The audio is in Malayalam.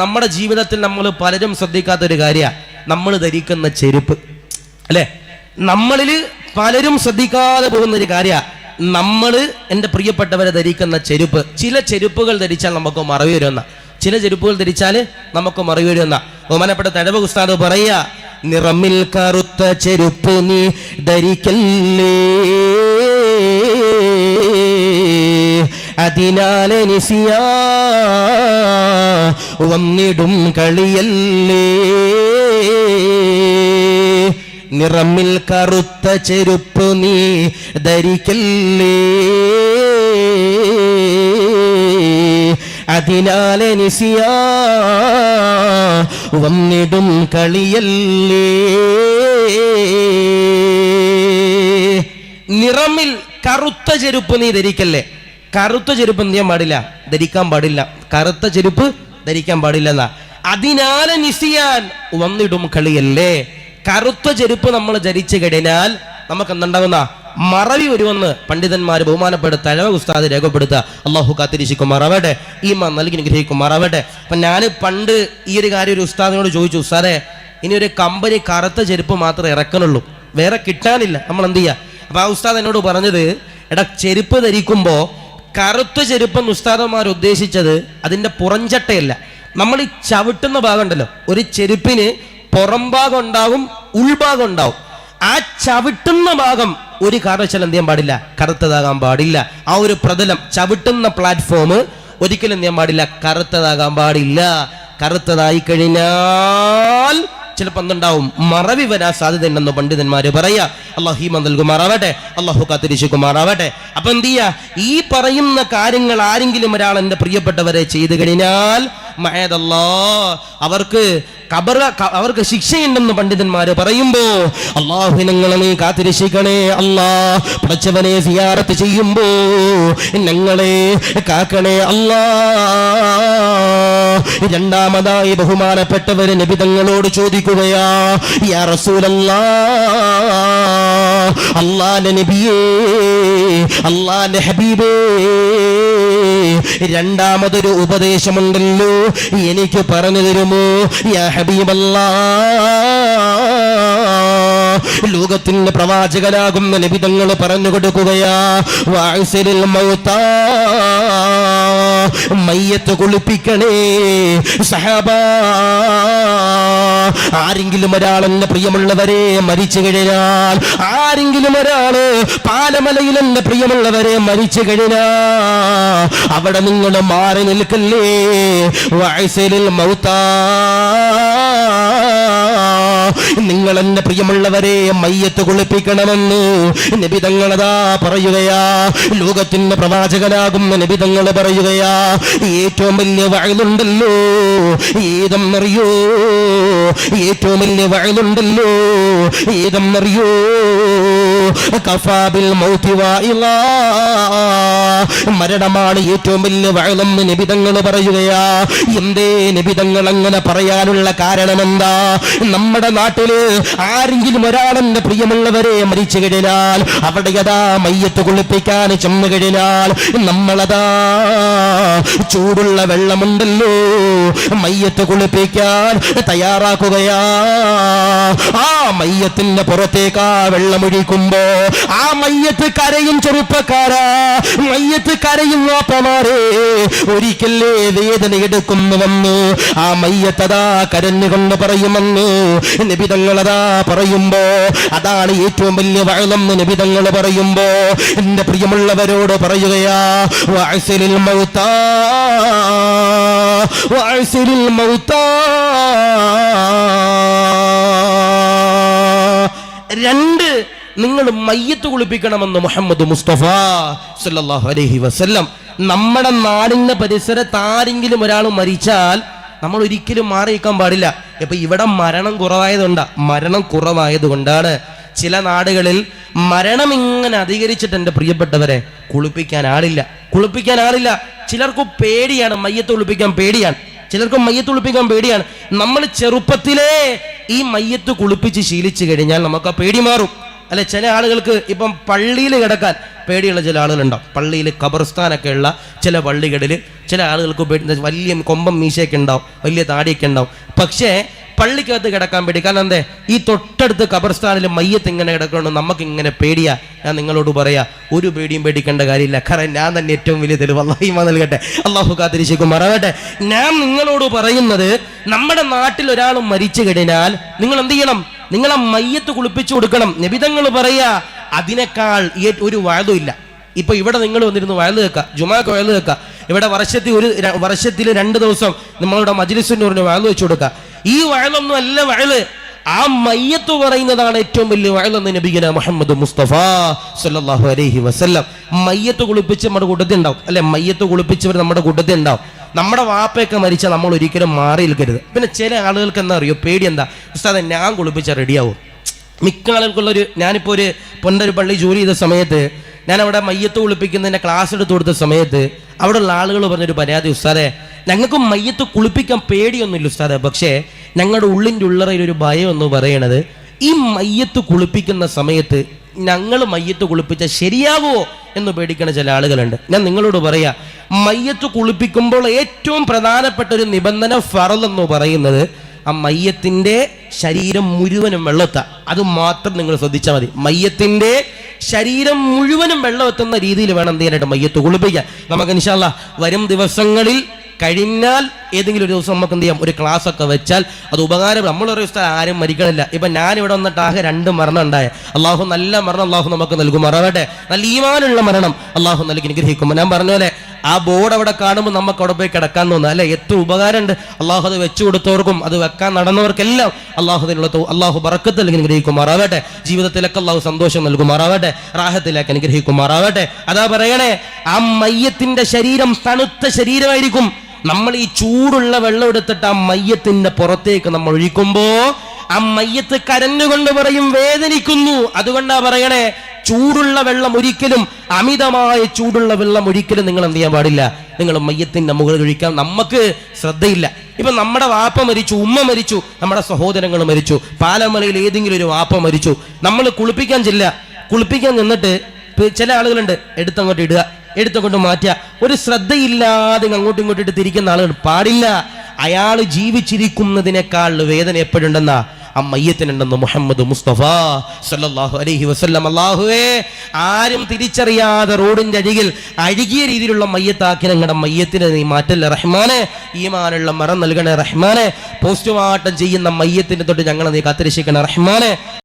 നമ്മുടെ ജീവിതത്തിൽ നമ്മൾ പലരും ശ്രദ്ധിക്കാത്തൊരു കാര്യമാണ് നമ്മൾ ധരിക്കുന്ന ചെരുപ്പ്, അല്ലേ? നമ്മളിൽ പലരും ശ്രദ്ധിക്കാതെ പോകുന്ന ഒരു കാര്യമാണ് നമ്മൾ, എൻ്റെ പ്രിയപ്പെട്ടവരെ, ധരിക്കുന്ന ചെരുപ്പ്. ചില ചെരുപ്പുകൾ ധരിച്ചാൽ നമുക്ക് മറവി വരുന്ന, ചില ചെരുപ്പുകൾ ധരിച്ചാൽ നമുക്ക് മറവി വരുന്ന. ബഹുമാനപ്പെട്ട തഴവ ഉസ്താദ് പറയാ, നിറമിൽ കറുത്ത ചെരുപ്പ് നീ ധരിക്കല്ലേ, അതിനാലെ നിസിയാ വന്നിടും കളിയല്ലേ. നിറമിൽ കറുത്ത ചെരുപ്പ് നീ ധരിക്കല്ലേ, അതിനാലെ നിസിയാ വന്നിടും കളിയല്ലേ. നിറമിൽ കറുത്ത ചെരുപ്പ് നീ ധരിക്കല്ലേ. കറുത്ത ചെരുപ്പ് എന്ത് ചെയ്യാൻ പാടില്ല? ധരിക്കാൻ പാടില്ല. കറുത്ത ചെരുപ്പ് ധരിക്കാൻ പാടില്ല എന്നാ. അതിനാലെ നിസിയാൻ വന്നിടും കളിയല്ലേ. കറുത്ത ചെരുപ്പ് നമ്മൾ ധരിച്ചു കഴിഞ്ഞാൽ നമുക്ക് എന്തുണ്ടാകുന്ന മറവി വരുമെന്ന് പണ്ഡിതന്മാര് ബഹുമാനപ്പെട്ട തഴവ ഉസ്താദ് രേഖപ്പെടുത്തുക. അള്ളാഹു കാത്തിരിക്കുമാറാവട്ടെ, ഈമാൻ നൽകി അനുഗ്രഹിക്കുമാറാവട്ടെ. അപ്പൊ ഞാൻ പണ്ട് ഈ ഒരു കാര്യം ഒരു ഉസ്താദിനോട് ചോദിച്ചു, ഉസ്താദേ, ഇനി ഒരു കമ്പനി കറുത്ത ചെരുപ്പ് മാത്രമേ ഇറക്കണുള്ളൂ, വേറെ കിട്ടാനില്ല, നമ്മൾ എന്ത് ചെയ്യുക? അപ്പൊ ആ ഉസ്താദ് എന്നോട് പറഞ്ഞത്, എടാ, ചെരുപ്പ് ധരിക്കുമ്പോ കറുത്ത ചെരുപ്പെന്ന് ഉസ്താദന്മാർ ഉദ്ദേശിച്ചത് അതിന്റെ പുറംചട്ടയല്ല, നമ്മൾ ഈ ചവിട്ടുന്ന ഭാഗം ഉണ്ടല്ലോ. ഒരു ചെരുപ്പിന് പുറം ഭാഗം ഉണ്ടാവും, ഉൾഭാഗം ഉണ്ടാവും. ആ ചവിട്ടുന്ന ഭാഗം ഒരു കാരണവശാലും എന്ത് ചെയ്യാൻ പാടില്ല? കറുത്തതാകാൻ പാടില്ല. ആ ഒരു പ്രതലം, ചവിട്ടുന്ന പ്ലാറ്റ്ഫോം ഒരിക്കലും എന്ത് ചെയ്യാൻ പാടില്ല? കറുത്തതാകാൻ പാടില്ല. കറുത്തതായി കഴിഞ്ഞാൽ ചിലപ്പോൾ എന്തുണ്ടാവും? മറവി വരാൻ സാധ്യത ഉണ്ടെന്ന് പണ്ഡിതന്മാര് പറയാ. അള്ളാഹു ഈമാൻ നൽകുമാറാവട്ടെ, അള്ളാഹു കാത്തിരിക്കുമാറാവട്ടെ. അപ്പൊ എന്ത് ചെയ്യാ? ഈ പറയുന്ന കാര്യങ്ങൾ ആരെങ്കിലും ഒരാൾ എൻ്റെ പ്രിയപ്പെട്ടവരെ ചെയ്തു കഴിഞ്ഞാൽ അവർക്ക് ശിക്ഷയുണ്ടെന്ന് പണ്ഡിതന്മാര് പറയുമ്പോ, അള്ളാഹു ഞങ്ങളെ നീ കാത്തിരക്ഷിക്കണേ അല്ലാ. പടച്ചവനെ സിയാറത്ത് ചെയ്യുമ്പോ ഞങ്ങളെ കാക്കണേ അല്ലാ. രണ്ടാമതായി ബഹുമാനപ്പെട്ടവര് നബി തങ്ങളോട് ചോദിക്കുകയാ, യാ റസൂലല്ലാഹ്, അല്ലാഹുവിന്റെ നബിയേ, അല്ലാഹുവിന്റെ ഹബീബേ, രണ്ടാമതൊരു ഉപദേശമുണ്ടല്ലോ, എനിക്ക് പറഞ്ഞു തരുമോ യാ ഹബീബല്ലാഹ്? ലോകത്തിന്റെ പ്രവാചകനാകുന്ന നബി തങ്ങൾ പറഞ്ഞു കൊടുക്കുകയാ, വഅ്സിരിൽ മൗതാ, മയ്യത്ത് കുളിപ്പിക്കണേ സഹാബാ. ആരെങ്കിലും ഒരാൾ, എന്റെ പ്രിയമുള്ളവരെ, മരിച്ചു കഴിഞ്ഞാൽ, ആരെങ്കിലും ഒരാള് പാലമലയിൽ എന്റെ പ്രിയമുള്ളവരെ മരിച്ചു കഴിഞ്ഞാൽ അവിടെ നിങ്ങൾ മാറി നിൽക്കല്ലേ. വഅ്സിരിൽ മൗതാ, നിങ്ങൾ എന്റെ പ്രിയമുള്ളവരെ മയ്യത്ത് കുളിപ്പിക്കണമെന്ന് നബി തങ്ങളതാ പറയുകയാ. ലോകത്തിന്റെ പ്രവാചകനാകുന്ന നബി തങ്ങൾ പറയുകയാ, ഏറ്റവും വലിയ വഅലുണ്ടല്ലോ, ഏതെന്നറിയോ? ഏറ്റവും വലിയ വഅലുണ്ടല്ലോ, ഏതെന്നറിയോ? കഫാബിൽ മൗതി വാഇലാ, മരണമാണ് ഏറ്റവും വലിയ വഅലെന്ന് നബി തങ്ങൾ പറയുകയാ. എന്തേ നബി തങ്ങൾ അങ്ങനെ പറയാനുള്ള കാരണം എന്താ? നമ്മുടെ നാട്ടില് ആരെങ്കിലും ഒരാളെന്റെ പ്രിയമുള്ളവരെ മരിച്ചു കഴിഞ്ഞാൽ അവിടെ അതാ മയ്യത്ത് കുളിപ്പിക്കാൻ ചെന്നു കഴിഞ്ഞാൽ നമ്മളതാ ചൂടുള്ള വെള്ളമുണ്ടല്ലോ, മയ്യത്ത് കുളിപ്പിക്കാൻ തയ്യാറാക്കുകയാ. ആ മയ്യത്തിന്റെ പുറത്തേക്ക് ആ വെള്ളമൊഴിക്കുമ്പോ ആ മയ്യത്ത് കരയും. ചെറുപ്പക്കാരാ, മയ്യത്ത് കരയും. വാപ്പമാരെ, ഒരിക്കലേ വേദന എടുക്കുന്നുവെന്ന് ആ മയ്യത്തതാ കരഞ്ഞുകൊണ്ട് പറയുമെന്ന് നബി തങ്ങളതാ പറയുമ്പോ, അതാണ് ഏറ്റവും വലിയ വഅലെന്ന് നബി തങ്ങൾ പറയുമ്പോ എന്റെ പ്രിയമുള്ളവരോട് പറയുകയാ, വഅ്സിരിൽ മൗതാ, വഅ്സിരിൽ മൗതാ. രണ്ട്, നിങ്ങൾ മയ്യത്ത് കുളിപ്പിക്കണമെന്ന് മുഹമ്മദ് മുസ്തഫ സല്ലല്ലാഹു അലൈഹി വസല്ലം. നമ്മുടെ നാടിന്റെ പരിസരത്ത് ആരെങ്കിലും ഒരാൾ മരിച്ചാൽ നമ്മൾ ഒരിക്കലും മാറി നിൽക്കാൻ പാടില്ല. ഇപ്പൊ ഇവിടെ മരണം കുറവായതുകൊണ്ടാണ് ചില നാടുകളിൽ മരണം ഇങ്ങനെ അധികരിച്ചിട്ട് എൻ്റെ പ്രിയപ്പെട്ടവരെ കുളിപ്പിക്കാൻ ആളില്ല. ചിലർക്ക് പേടിയാണ്, മയ്യത്ത് കുളിപ്പിക്കാൻ പേടിയാണ്. നമ്മൾ ചെറുപ്പത്തിലേ ഈ മയ്യത്ത് കുളിപ്പിച്ച് ശീലിച്ചു കഴിഞ്ഞാൽ നമുക്ക് ആ പേടി മാറും. അല്ലെ, ചില ആളുകൾക്ക് ഇപ്പം പള്ളിയിൽ കിടക്കാൻ പേടിയുള്ള ചില ആളുകളുണ്ടാവും. പള്ളിയിൽ ഖബർസ്ഥാനൊക്കെ ഉള്ള ചില പള്ളികളിൽ ചില ആളുകൾക്ക് വലിയ കൊമ്പം മീശയൊക്കെ ഉണ്ടാവും, വലിയ താടിയൊക്കെ ഉണ്ടാവും. പക്ഷേ പള്ളിക്കകത്ത് കിടക്കാൻ പേടി. കാരണം എന്തേ, ഈ തൊട്ടടുത്ത് ഖബർസ്ഥാനിൽ മയ്യത്ത് ഇങ്ങനെ കിടക്കണം, നമുക്ക് ഇങ്ങനെ പേടിയാ. ഞാൻ നിങ്ങളോട് പറയാ, ഒരു പേടിയും പേടിക്കേണ്ട കാര്യമില്ല. കാരണം ഞാൻ തന്നെ ഏറ്റവും വലിയ തെളിവ്. അല്ലാഹു ഈമാൻ നൽകട്ടെ, അല്ലാഹു കാത്തിരിക്കുമാറാകട്ടെ. ഞാൻ നിങ്ങളോട് പറയുന്നത്, നമ്മുടെ നാട്ടിൽ ഒരാൾ മരിച്ചു കഴിഞ്ഞാൽ നിങ്ങൾ എന്ത് ചെയ്യണം? നിങ്ങളെ മയ്യത്ത് കുളിപ്പിച്ചു കൊടുക്കണം. നബിതങ്ങൾ പറയാ, അതിനേക്കാൾ ഒരു വഅദും ഇല്ല. ഇപ്പൊ ഇവിടെ നിങ്ങൾ വന്നിരുന്ന് വയല് കേൾക്കുക, ജുമാക്ക് വയല് കേൾക്കുക. ഇവിടെ വർഷത്തിൽ 2 ദിവസം നമ്മളുടെ മജ്ലിസിന് പറഞ്ഞ് വയല് വെച്ചു കൊടുക്കുക. ഈ വയലൊന്നും അല്ല വയല്, ആ മയ്യത്ത് പറയുന്നതാണ് ഏറ്റവും വലിയ വയലെന്ന് നബിഗുന മുഹമ്മദ് മുസ്തഫ സല്ലല്ലാഹു അലൈഹി വസല്ലം. മയ്യത്ത് കുളിപ്പിച്ച് നമ്മുടെ കൂട്ടത്തിൽ ഉണ്ടാവും, അല്ലെ? മയ്യത്ത് കുളിപ്പിച്ചവർ നമ്മുടെ കൂട്ടത്തിൽ ഉണ്ടാവും. നമ്മുടെ വാപ്പയൊക്കെ മരിച്ചാൽ നമ്മൾ ഒരിക്കലും മാറി നിൽക്കരുത്. പിന്നെ ചില ആളുകൾക്ക് എന്താ അറിയോ, പേടി എന്താ? ഉസ്താദെ, ഞാൻ കുളിപ്പിച്ചാൽ റെഡിയാവും. മിക്ക ആളുകൾക്കുള്ളൊരു, ഞാനിപ്പോൾ ഒരു പൊന്നൊരു പള്ളി ജോലി ചെയ്ത സമയത്ത്, ഞാൻ അവിടെ മയ്യത്ത് കുളിപ്പിക്കുന്നതിൻ്റെ ക്ലാസ് എടുത്ത് കൊടുത്ത സമയത്ത് അവിടെയുള്ള ആളുകൾ പറഞ്ഞൊരു പരാതി, ഉസ്താദെ, ഞങ്ങൾക്ക് മയ്യത്ത് കുളിപ്പിക്കാൻ പേടിയൊന്നുമില്ല ഉസ്താദെ, പക്ഷേ ഞങ്ങളുടെ ഉള്ളിൻ്റെ ഉള്ളറയിലൊരു ഭയം എന്ന് പറയണത്, ഈ മയ്യത്ത് കുളിപ്പിക്കുന്ന സമയത്ത് ഞങ്ങൾ മയ്യത്ത് കുളിപ്പിച്ചാൽ ശരിയാകുമോ എന്ന് പേടിക്കണ ചില ആളുകളുണ്ട്. ഞാൻ നിങ്ങളോട് പറയാ, മയ്യത്ത് കുളിപ്പിക്കുമ്പോൾ ഏറ്റവും പ്രധാനപ്പെട്ട ഒരു നിബന്ധന ഫറള് എന്ന് പറയുന്നത്, ആ മയ്യത്തിൻ്റെ ശരീരം മുഴുവനും വെള്ളത്ത. അത് മാത്രം നിങ്ങൾ ശ്രദ്ധിച്ചാൽ മതി. മയ്യത്തിൻ്റെ ശരീരം മുഴുവനും വെള്ളം എത്തുന്ന രീതിയിൽ വേണം എന്ത് ചെയ്യാനായിട്ട് മയ്യത്ത് കുളിപ്പിക്കാൻ. നമുക്ക് ഇൻഷാ അല്ലാഹ് വരും ദിവസങ്ങളിൽ കഴിഞ്ഞാൽ ഏതെങ്കിലും ഒരു ദിവസം നമുക്ക് എന്ത് ചെയ്യാം, ഒരു ക്ലാസ് ഒക്കെ വെച്ചാൽ അത് ഉപകാരം. നമ്മളൊരു ദിവസം ആരും മരിക്കണില്ല. ഇപ്പം ഞാനിവിടെ വന്നിട്ട് ആകെ 2 മരണം ഉണ്ടായ. അള്ളാഹു നല്ല മരണം അള്ളാഹു നമുക്ക് നൽകുമാറാവട്ടെ. നല്ല ഈമാനുള്ള മരണം അള്ളാഹു നൽകി അനുഗ്രഹിക്കുമ്പോൾ, ഞാൻ പറഞ്ഞ പോലെ ആ ബോർഡ് അവിടെ കാണുമ്പോൾ നമുക്ക് അവിടെ പോയി കിടക്കാൻ തോന്നുക, അല്ലെ? എത്ര ഉപകാരമുണ്ട്. അള്ളാഹു അത് വെച്ചു കൊടുത്തവർക്കും അത് വെക്കാൻ നടന്നവർക്കെല്ലാം അള്ളാഹു ബറക്കത്ത് നൽകി അനുഗ്രഹിക്കുമാറാവട്ടെ. ജീവിതത്തിലൊക്കെ അള്ളാഹു സന്തോഷം നൽകുമാറാവട്ടെ, റാഹത്തിലേക്ക് അനുഗ്രഹിക്കുമാറാവട്ടെ. അതാ പറയണേ, ആ മയ്യത്തിന്റെ ശരീരം തണുത്ത ശരീരമായിരിക്കും. നമ്മൾ ഈ ചൂടുള്ള വെള്ളം എടുത്തിട്ട് ആ മയ്യത്തിന്റെ പുറത്തേക്ക് നമ്മൾ ഒഴിക്കുമ്പോ ആ മയ്യത്ത് കരഞ്ഞുകൊണ്ട് പറയും, വേദനിക്കുന്നു. അതുകൊണ്ടാ പറയണേ, ചൂടുള്ള വെള്ളം ഒരിക്കലും, അമിതമായ ചൂടുള്ള വെള്ളം ഒരിക്കലും നിങ്ങൾ എന്ത് ചെയ്യാൻ പാടില്ല. നിങ്ങൾ മയ്യത്തിന്റെ മുകളിൽ ഒഴിക്കാൻ നമുക്ക് ശ്രദ്ധയില്ല. ഇപ്പൊ നമ്മുടെ വാപ്പ മരിച്ചു, ഉമ്മ മരിച്ചു, നമ്മുടെ സഹോദരങ്ങൾ മരിച്ചു, പാലമലയിൽ ഏതെങ്കിലും ഒരു വാപ്പ മരിച്ചു, നമ്മൾ കുളിപ്പിക്കാൻ നിന്നിട്ട് ചില ആളുകളുണ്ട്, എടുത്തങ്ങോട്ട് ഇടുക, എടുത്തങ്ങോട്ട് മാറ്റുക, ഒരു ശ്രദ്ധയില്ലാതെ അങ്ങോട്ടും ഇങ്ങോട്ടും ഇട്ട് തിരിക്കുന്ന ആളുകൾ പാടില്ല. അയാൾ ജീവിച്ചിരിക്കുന്നതിനേക്കാൾ വേദന എപ്പോഴുണ്ടെന്നാ ആ മയ്യത്തിനുണ്ടെന്ന് മുഹമ്മദ് മുസ്തഫ സല്ലല്ലാഹു അലൈഹി വസല്ലം. അല്ലാഹുവേ, ആരും തിരിച്ചറിയാതെ റോഡിന്റെ അരികിൽ അഴുകിയ രീതിയിലുള്ള മയ്യത്താക്കി ഞങ്ങളുടെ മയ്യത്തിനെ നീ മാറ്റല്ലേ റഹ്മാനെ. ഈമാനുള്ള മരണം നൽകണേ റഹ്മാനെ. പോസ്റ്റ്മോർട്ടം ചെയ്യുന്ന മയ്യത്തിനെ തൊട്ട് ഞങ്ങളെ നീ കാത്തിരക്ഷിക്കണേ റഹ്മാനെ.